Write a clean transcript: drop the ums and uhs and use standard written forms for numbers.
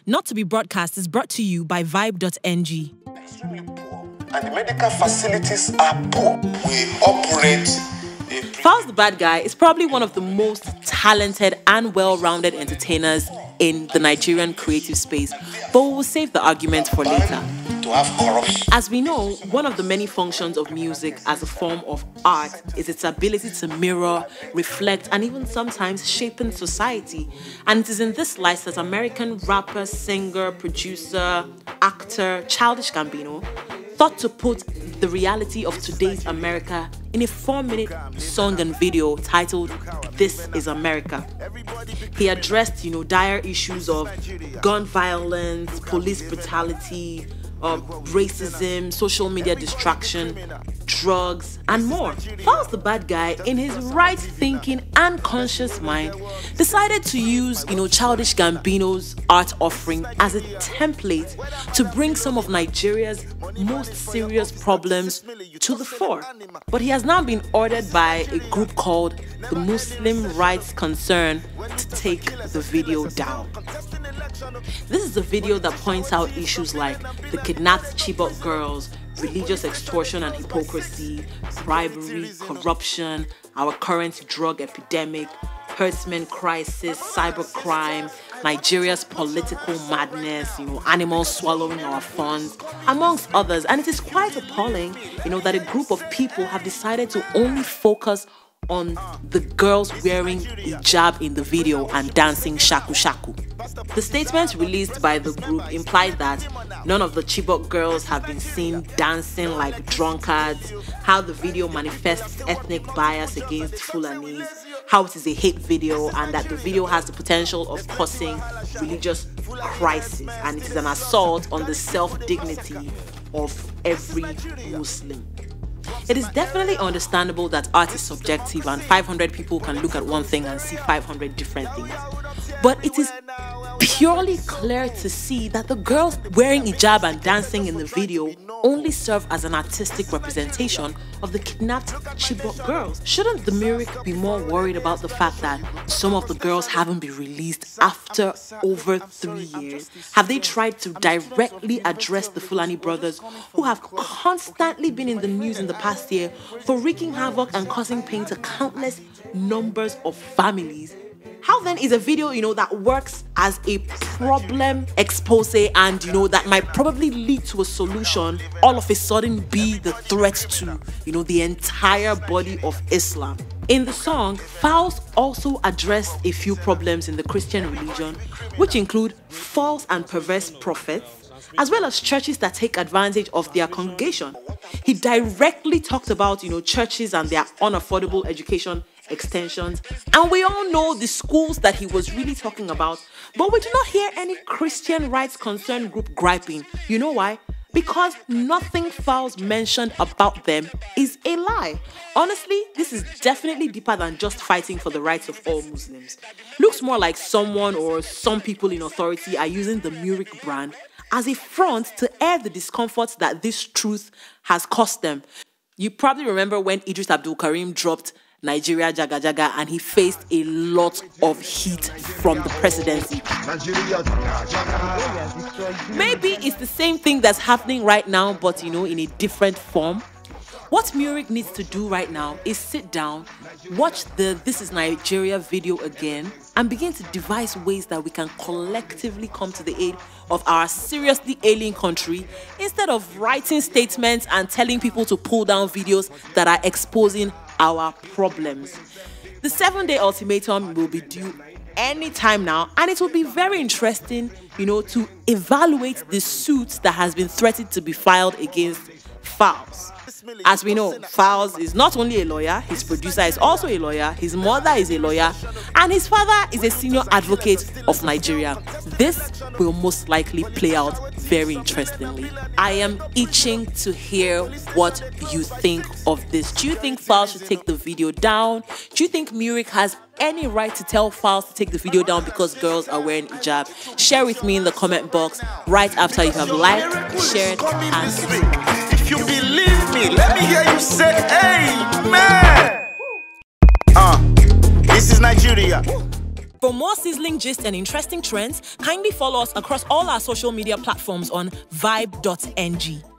Not to be broadcast is brought to you by vibe.ng. And the medical facilities are poor. We operate. Falz the Bahd Guy is probably one of the most talented and well-rounded entertainers in the Nigerian creative space, but we will save the argument for later. To have corruption. As we know, one of the many functions of music as a form of art is its ability to mirror, reflect, and even sometimes shape in society. And it is in this light that American rapper, singer, producer, actor, Childish Gambino thought to put the reality of today's America in a 4-minute song and video titled "This is America." He addressed, dire issues of gun violence, police brutality, racism, social media distraction, drugs, and more. Falz the Bahd Guy, in his right thinking and conscious mind, decided to use, Childish Gambino's art offering as a template to bring some of Nigeria's most serious problems to the fore. But he has now been ordered by a group called the Muslim Rights Concern to take the video down. This is a video that points out issues like the kidnapped Chibok girls, religious extortion and hypocrisy, bribery, corruption, our current drug epidemic, herdsmen crisis, cybercrime, Nigeria's political madness, animals swallowing our funds, amongst others. And it is quite appalling, that a group of people have decided to only focus on the girls wearing hijab in the video and dancing shaku shaku. The statement released by the group implied that none of the Chibok girls have been seen dancing like drunkards, how the video manifests ethnic bias against Fulanis, how it is a hate video, and that the video has the potential of causing religious crisis, and it is an assault on the self-dignity of every Muslim. It is definitely understandable that art is subjective and 500 people can look at one thing and see 500 different things. But it is purely clear to see that the girls wearing hijab and dancing in the video only serve as an artistic representation of the kidnapped Chibok girls. Shouldn't the MURIC be more worried about the fact that some of the girls haven't been released after over 3 years? Have they tried to directly address the Fulani brothers who have constantly been in the news in the past year for wreaking havoc and causing pain to countless numbers of families? How then is a video, that works as a problem expose and, that might probably lead to a solution, all of a sudden be the threat to, the entire body of Islam? In the song, Falz also addressed a few problems in the Christian religion, which include false and perverse prophets, as well as churches that take advantage of their congregation. He directly talked about, churches and their unaffordable education extensions, and we all know the schools that he was really talking about, but we do not hear any Christian rights concern group griping. You know why? Because nothing Falz mentioned about them is a lie. Honestly, this is definitely deeper than just fighting for the rights of all Muslims. Looks more like someone or some people in authority are using the MURIC brand as a front to air the discomfort that this truth has cost them. You probably remember when Idris Abdul Karim dropped Nigeria Jaga Jaga and he faced a lot of heat from the presidency. Maybe it's the same thing that's happening right now, but in a different form. What MURIC needs to do right now is sit down, watch the This Is Nigeria video again, and begin to devise ways that we can collectively come to the aid of our seriously ailing country, instead of writing statements and telling people to pull down videos that are exposing our problems. The 7-day ultimatum will be due anytime now, and it will be very interesting, to evaluate the suit that has been threatened to be filed against Falz. As we know, Falz is not only a lawyer, his producer is also a lawyer, his mother is a lawyer, and his father is a senior advocate of Nigeria. This will most likely play out very interestingly. I am itching to hear what you think of this. Do you think Falz should take the video down? Do you think MURIC has any right to tell Falz to take the video down because girls are wearing hijab? Share with me in the comment box right after you have liked, shared, and subscribed. If you believe me, let me hear you say amen. This is Nigeria. For more sizzling gist and interesting trends, kindly follow us across all our social media platforms on vibe.ng.